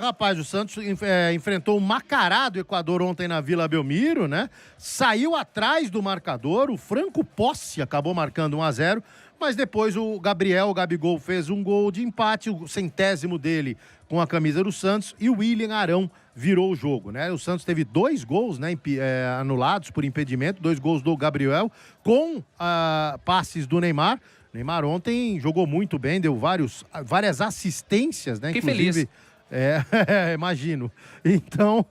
Rapaz, o Santos enfrentou o Macará do Equador ontem na Vila Belmiro, né? Saiu atrás do marcador, o Franco Possi acabou marcando 1-0, mas depois o Gabigol fez um gol de empate, o 100º dele com a camisa do Santos, e o William Arão virou o jogo, né? O Santos teve 2 gols, né, anulados por impedimento, 2 gols do Gabriel, com passes do Neymar. O Neymar ontem jogou muito bem, deu várias assistências, né? Que inclusive, feliz. Imagino. Então,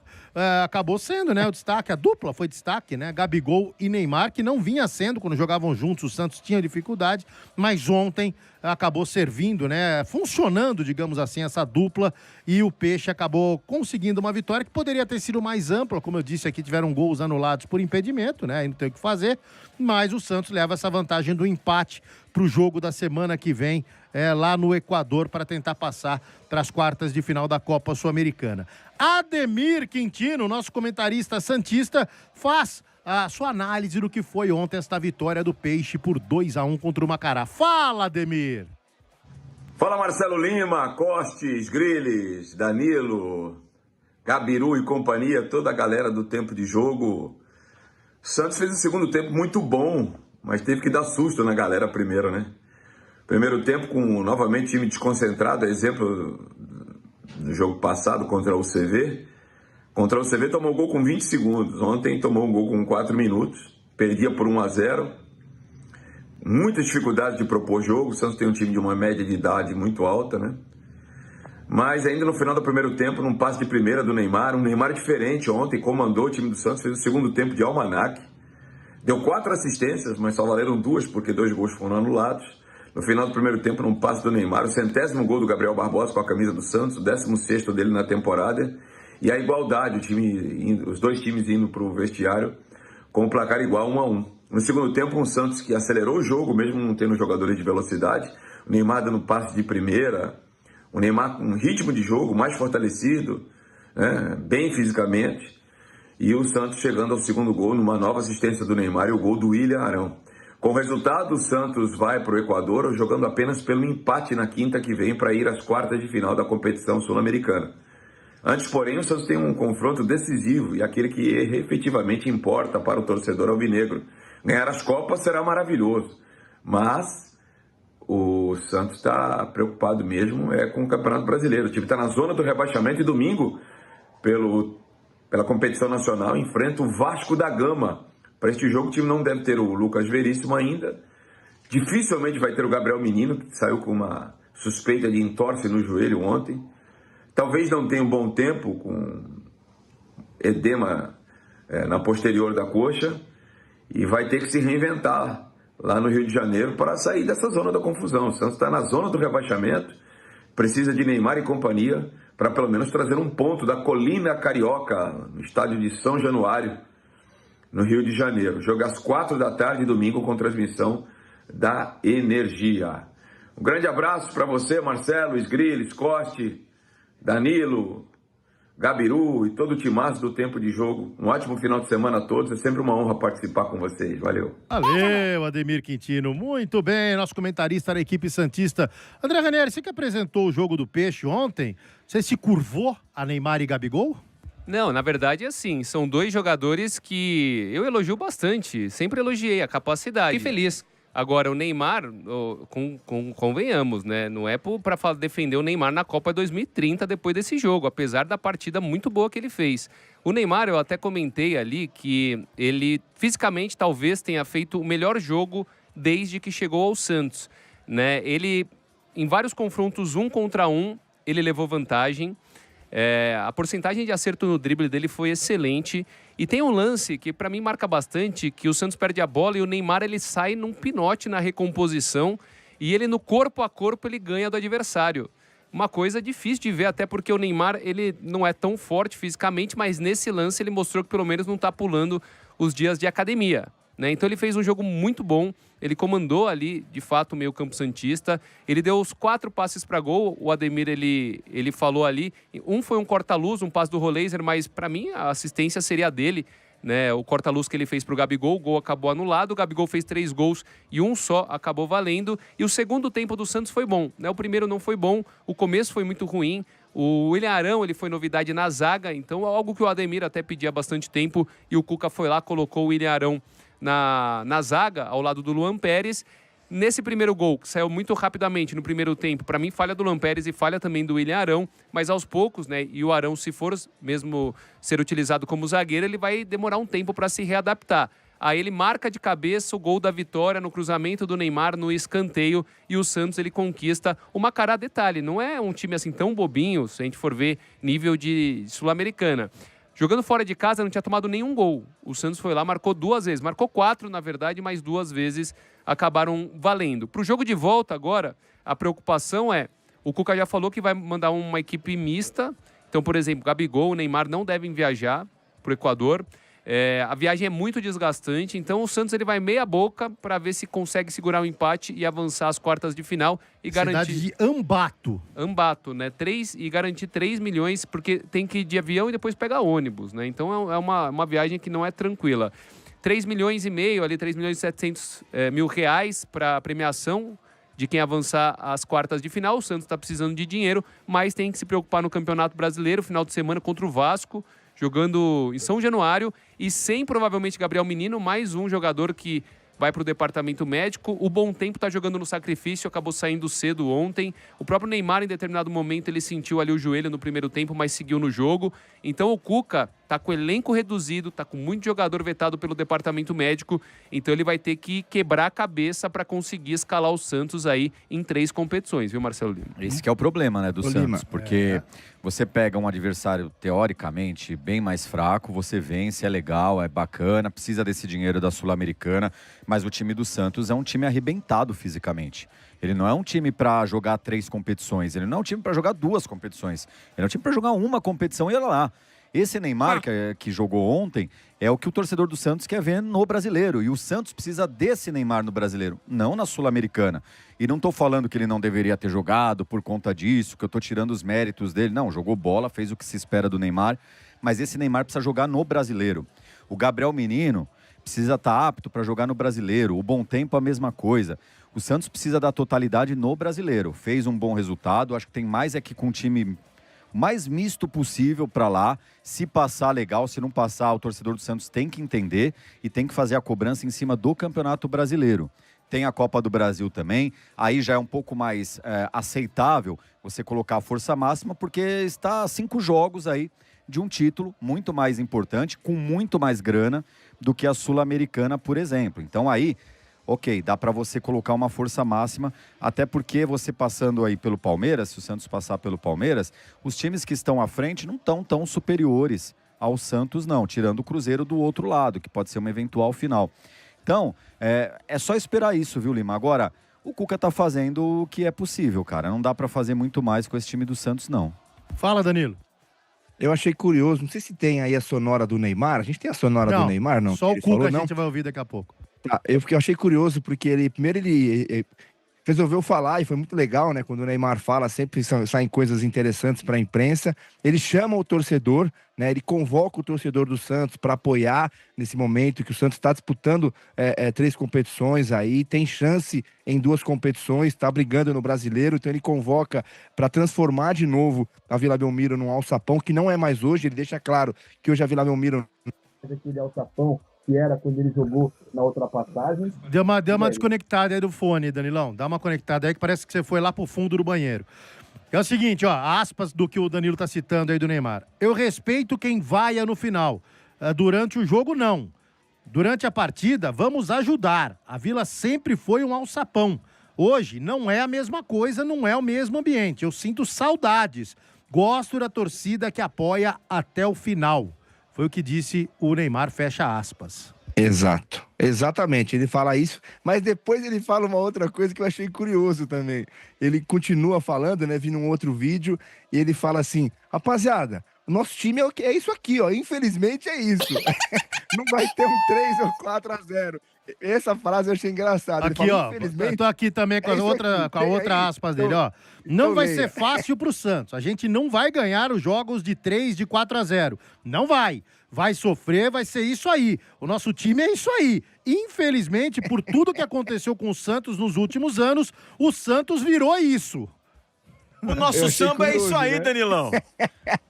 acabou sendo, né, o destaque, a dupla foi destaque, né? Gabigol e Neymar, que não vinha sendo, quando jogavam juntos, o Santos tinha dificuldade, mas ontem acabou servindo, né, funcionando, digamos assim, essa dupla, e o Peixe acabou conseguindo uma vitória que poderia ter sido mais ampla, como eu disse aqui, tiveram gols anulados por impedimento, né, aí não tem o que fazer, mas o Santos leva essa vantagem do empate para o jogo da semana que vem, lá no Equador, para tentar passar para as quartas de final da Copa Sul-Americana. Ademir Quintino, nosso comentarista santista, faz a sua análise do que foi ontem esta vitória do Peixe por 2-1 contra o Macará. Fala, Ademir! Fala, Marcelo Lima, Costes, Griles, Danilo, Gabiru e companhia, toda a galera do tempo de jogo. Santos fez o segundo tempo muito bom, mas teve que dar susto na galera primeiro, né? Primeiro tempo com novamente time desconcentrado, exemplo do jogo passado contra o CV. Contra o CV tomou gol com 20 segundos, ontem tomou um gol com 4 minutos, perdia por 1-0. Muitas dificuldades de propor jogo, o Santos tem um time de uma média de idade muito alta, né? Mas ainda no final do primeiro tempo, num passe de primeira do Neymar, um Neymar diferente ontem, comandou o time do Santos, fez o segundo tempo de almanaque. Deu 4 assistências, mas só valeram 2, porque 2 gols foram anulados. No final do primeiro tempo, num passe do Neymar, o 100º gol do Gabriel Barbosa com a camisa do Santos, o 16º dele na temporada. E a igualdade, os dois times indo para o vestiário com o placar igual 1-1. No segundo tempo, um Santos que acelerou o jogo, mesmo não tendo jogadores de velocidade. O Neymar dando passe de primeira, o Neymar com um ritmo de jogo mais fortalecido, né, bem fisicamente. E o Santos chegando ao segundo gol numa nova assistência do Neymar e o gol do William Arão. Com o resultado, o Santos vai para o Equador jogando apenas pelo empate na quinta que vem para ir às quartas de final da competição sul-americana. Antes, porém, o Santos tem um confronto decisivo e aquele que efetivamente importa para o torcedor alvinegro. Ganhar as Copas será maravilhoso, mas o Santos está preocupado mesmo com o Campeonato Brasileiro. O time está na zona do rebaixamento e domingo, pela competição nacional, enfrenta o Vasco da Gama. Para este jogo, o time não deve ter o Lucas Veríssimo ainda. Dificilmente vai ter o Gabriel Menino, que saiu com uma suspeita de entorse no joelho ontem. Talvez não tenha um bom tempo, com edema na posterior da coxa, e vai ter que se reinventar lá no Rio de Janeiro para sair dessa zona da confusão. O Santos está na zona do rebaixamento, precisa de Neymar e companhia para pelo menos trazer um ponto da Colina Carioca, no estádio de São Januário, no Rio de Janeiro. Jogo às 4 da tarde, domingo, com transmissão da Energia. Um grande abraço para você, Marcelo, Esgriles, Coste, Danilo, Gabiru e todo o timaço do Tempo de Jogo. Um ótimo final de semana a todos. É sempre uma honra participar com vocês. Valeu. Valeu, Ademir Quintino. Muito bem, nosso comentarista da equipe santista. André Ranieri, você que apresentou o jogo do Peixe ontem, você se curvou a Neymar e Gabigol? Não, na verdade, assim, são 2 jogadores que eu elogio bastante. Sempre elogiei a capacidade. Que feliz. Agora, o Neymar, convenhamos, né? Não é para defender o Neymar na Copa 2030 depois desse jogo, apesar da partida muito boa que ele fez. O Neymar, eu até comentei ali que ele fisicamente talvez tenha feito o melhor jogo desde que chegou ao Santos, né? Ele, em vários confrontos 1 contra 1, ele levou vantagem. A porcentagem de acerto no drible dele foi excelente. E tem um lance que para mim marca bastante, que o Santos perde a bola e o Neymar ele sai num pinote na recomposição e ele no corpo a corpo ele ganha do adversário. Uma coisa difícil de ver, até porque o Neymar ele não é tão forte fisicamente, mas nesse lance ele mostrou que pelo menos não está pulando os dias de academia, né? Então ele fez um jogo muito bom, ele comandou ali de fato o meio campo santista, ele deu os 4 passes para gol, o Ademir ele falou ali, um foi um corta-luz, um passe do Roleiser, mas para mim a assistência seria a dele, né? O corta-luz que ele fez para o Gabigol, o gol acabou anulado, o Gabigol fez 3 gols e um só acabou valendo, e o segundo tempo do Santos foi bom, né? O primeiro não foi bom, o começo foi muito ruim, O William Arão, ele foi novidade na zaga, então algo que o Ademir até pedia há bastante tempo, e o Cuca foi lá, colocou o William Arão na zaga, ao lado do Luan Pérez. Nesse primeiro gol, que saiu muito rapidamente no primeiro tempo, para mim falha do Luan Pérez e falha também do William Arão, mas aos poucos, né, e o Arão, se for mesmo ser utilizado como zagueiro, ele vai demorar um tempo para se readaptar. Aí ele marca de cabeça o gol da vitória no cruzamento do Neymar no escanteio, e o Santos ele conquista o Macará. Detalhe, não é um time assim tão bobinho, se a gente for ver nível de Sul-Americana. Jogando fora de casa, não tinha tomado nenhum gol. O Santos foi lá, marcou 2 vezes. Marcou 4, na verdade, mas 2 vezes acabaram valendo. Para o jogo de volta agora, a preocupação é... O Cuca já falou que vai mandar uma equipe mista. Então, por exemplo, Gabigol, Neymar não devem viajar para o Equador. A viagem é muito desgastante, então o Santos ele vai meia boca para ver se consegue segurar o empate e avançar às quartas de final e garantir... Cidade de Ambato. Ambato, né? E garantir 3 milhões, porque tem que ir de avião e depois pegar ônibus, né? Então é uma viagem que não é tranquila. 3 milhões e meio, ali 3 milhões e 700 mil reais para premiação de quem avançar às quartas de final. O Santos está precisando de dinheiro, mas tem que se preocupar no Campeonato Brasileiro, final de semana contra o Vasco, jogando em São Januário, e sem provavelmente Gabriel Menino, mais um jogador que vai para o departamento médico. O Bom Tempo está jogando no sacrifício, acabou saindo cedo ontem. O próprio Neymar, em determinado momento, ele sentiu ali o joelho no primeiro tempo, mas seguiu no jogo. Então o Cuca está com o elenco reduzido, está com muito jogador vetado pelo departamento médico, então ele vai ter que quebrar a cabeça para conseguir escalar o Santos aí em 3 competições, viu, Marcelo Lima? Esse que é o problema, né, do Santos, Lima, porque você pega um adversário teoricamente bem mais fraco, você vence, é legal, é bacana, precisa desse dinheiro da Sul-Americana, mas o time do Santos é um time arrebentado fisicamente. Ele não é um time para jogar 3 competições, ele não é um time para jogar 2 competições, ele é um time para jogar uma competição e olha lá. Esse Neymar que jogou ontem é o que o torcedor do Santos quer ver no Brasileiro. E o Santos precisa desse Neymar no Brasileiro, não na Sul-Americana. E não estou falando que ele não deveria ter jogado por conta disso, que eu estou tirando os méritos dele. Não, jogou bola, fez o que se espera do Neymar. Mas esse Neymar precisa jogar no Brasileiro. O Gabriel Menino precisa estar apto para jogar no Brasileiro. O Bom Tempo, a mesma coisa. O Santos precisa da totalidade no Brasileiro. Fez um bom resultado. Acho que tem mais aqui com um time mais misto possível para lá. Se passar, legal. Se não passar, o torcedor do Santos tem que entender e tem que fazer a cobrança em cima do Campeonato Brasileiro. Tem a Copa do Brasil também. Aí já é um pouco mais aceitável você colocar a força máxima, porque está a 5 jogos aí de um título muito mais importante, com muito mais grana do que a Sul-Americana, por exemplo. Então aí, ok, dá para você colocar uma força máxima, até porque você passando aí pelo Palmeiras, se o Santos passar pelo Palmeiras, os times que estão à frente não estão tão superiores ao Santos, não, tirando o Cruzeiro do outro lado, que pode ser uma eventual final. Então, é só esperar isso, viu, Lima? Agora, o Cuca tá fazendo o que é possível, cara. Não dá para fazer muito mais com esse time do Santos, não. Fala, Danilo. Eu achei curioso, não sei se tem aí a sonora do Neymar. A gente tem a sonora do Neymar, não? Só o Cuca falou, a gente vai ouvir daqui a pouco. Tá, eu achei curioso porque ele resolveu falar, e foi muito legal, né? Quando o Neymar fala, sempre saem coisas interessantes para a imprensa. Ele chama o torcedor, né? Ele convoca o torcedor do Santos para apoiar nesse momento que o Santos está disputando 3 competições aí, tem chance em 2 competições, está brigando no Brasileiro, então ele convoca para transformar de novo a Vila Belmiro num alçapão, que não é mais hoje. Ele deixa claro que hoje a Vila Belmiro não é aquele alçapão que era quando ele jogou na outra passagem. Deu uma desconectada aí do fone, Danilão. Dá uma conectada aí que parece que você foi lá pro fundo do banheiro. É o seguinte, ó, aspas do que o Danilo tá citando aí do Neymar. Eu respeito quem vaia no final. Durante o jogo, não. Durante a partida, vamos ajudar. A Vila sempre foi um alçapão. Hoje, não é a mesma coisa, não é o mesmo ambiente. Eu sinto saudades. Gosto da torcida que apoia até o final. Foi o que disse o Neymar, fecha aspas. Exato, exatamente, ele fala isso, mas depois ele fala uma outra coisa que eu achei curioso também. Ele continua falando, né, vi num outro vídeo, e ele fala assim, rapaziada, o nosso time é isso aqui, ó, infelizmente é isso. Não vai ter um 3 ou 4-0. Essa frase eu achei engraçada. Aqui, fala, ó, eu tô aqui também com a outra aspas dele, ó. Não vai ser fácil pro Santos. A gente não vai ganhar os jogos de 3, de 4-0. Não vai. Vai sofrer, vai ser isso aí. O nosso time é isso aí. Infelizmente, por tudo que aconteceu com o Santos nos últimos anos, o Santos virou isso. O nosso achei samba é isso curioso, aí, né? Danilão.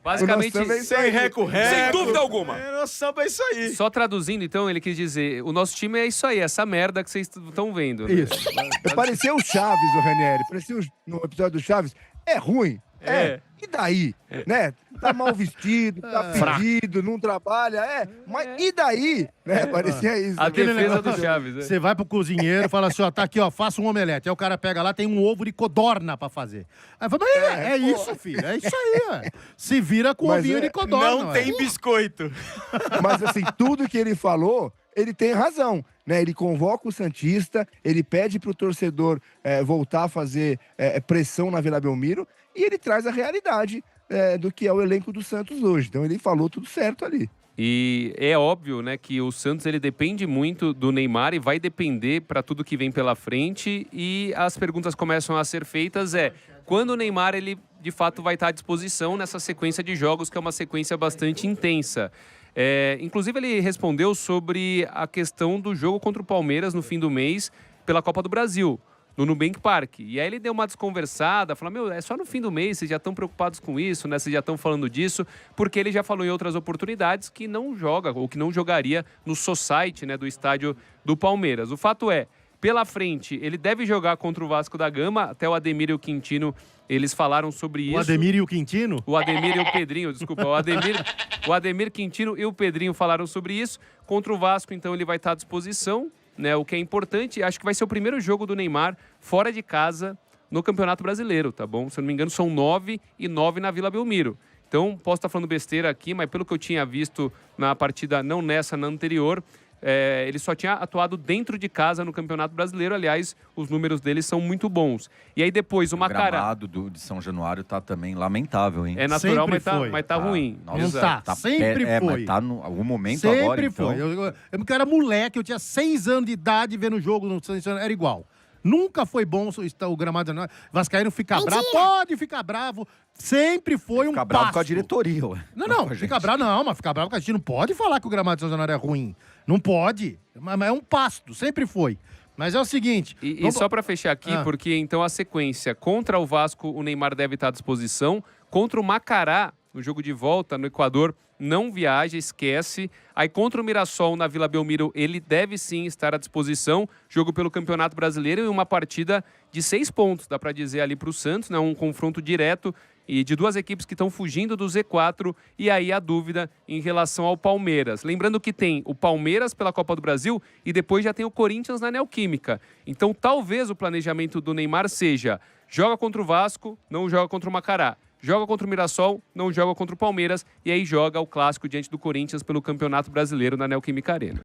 Basicamente, O nosso samba é isso Sem aí. reco-reco. Sem dúvida alguma. O nosso samba é isso aí. só traduzindo, então, ele quis dizer: o nosso time é isso aí, essa merda que vocês estão vendo. Né? Isso. Parecia o Chaves, o Ranieri. Parecia no episódio do Chaves. É ruim. É. E daí? Né? Tá mal vestido, tá pedido, não trabalha. Mas e daí? Né? Parecia isso. A Aquele defesa negócio do Chaves. né? Você vai pro cozinheiro e fala assim, ó, tá aqui, ó, faça um omelete. Aí o cara pega lá, tem um ovo de codorna pra fazer. Aí fala, mas é isso, filho, é isso aí, ó. Se vira com Mas ovinho é- de codorna. Não ué. tem biscoito. Mas assim, tudo que ele falou, ele tem razão, né? Ele convoca o Santista, ele pede pro torcedor voltar a fazer pressão na Vila Belmiro e ele traz a realidade do que é o elenco do Santos hoje. Então ele falou tudo certo ali. E é óbvio, né, que o Santos ele depende muito do Neymar e vai depender para tudo que vem pela frente. E as perguntas começam a ser feitas quando o Neymar ele de fato vai estar à disposição nessa sequência de jogos que é uma sequência bastante intensa. Inclusive ele respondeu sobre a questão do jogo contra o Palmeiras no fim do mês pela Copa do Brasil, no Nubank Park. E aí ele deu uma desconversada, falou, é só no fim do mês, vocês já estão preocupados com isso, né? Vocês já estão falando disso, porque ele já falou em outras oportunidades que não joga, ou que não jogaria no society, né, do estádio do Palmeiras. O fato é, pela frente, ele deve jogar contra o Vasco da Gama, até o Ademir e o Quintino, eles falaram sobre isso. O Ademir e o Quintino? O Ademir e o Pedrinho, desculpa. O Ademir Quintino e o Pedrinho falaram sobre isso. Contra o Vasco, então, ele vai estar à disposição, né? O que é importante, acho que vai ser o primeiro jogo do Neymar fora de casa no Campeonato Brasileiro, tá bom? Se eu não me engano, são 9 e 9 na Vila Belmiro. Então, posso estar falando besteira aqui, mas pelo que eu tinha visto na partida, não nessa, na anterior, ele só tinha atuado dentro de casa no Campeonato Brasileiro. Aliás, os números dele são muito bons. E aí depois o Macará. O gramado de São Januário tá também lamentável, hein? É natural, Sempre foi. mas tá ruim. Nossa, Não Exato. tá. Sempre foi. Mas tá no algum momento Sempre agora, então. foi. Eu era moleque, eu tinha 6 anos de idade vendo o jogo no Santos, era igual. Nunca foi bom o gramado. Vascaíno fica bravo, pode ficar bravo. Sempre foi um Fica bravo pasto. com a diretoria, ué. Não, com a fica gente. bravo não, mas fica bravo com a gente. Não pode falar que o gramado de São Januário é ruim. Não pode. Mas é um pasto, sempre foi. Mas é o seguinte... E só para fechar aqui, porque então a sequência contra o Vasco, o Neymar deve estar à disposição. Contra o Macará, no jogo de volta no Equador, não viaja, esquece. Aí contra o Mirassol na Vila Belmiro, ele deve sim estar à disposição. Jogo pelo Campeonato Brasileiro e uma partida de 6 pontos, dá para dizer ali para o Santos, né? Um confronto direto e de duas equipes que estão fugindo do Z4, e aí a dúvida em relação ao Palmeiras. Lembrando que tem o Palmeiras pela Copa do Brasil e depois já tem o Corinthians na Neoquímica. Então talvez o planejamento do Neymar seja: joga contra o Vasco, não joga contra o Macará. Joga contra o Mirassol, não joga contra o Palmeiras, e aí joga o clássico diante do Corinthians pelo Campeonato Brasileiro na Neoquímica Arena.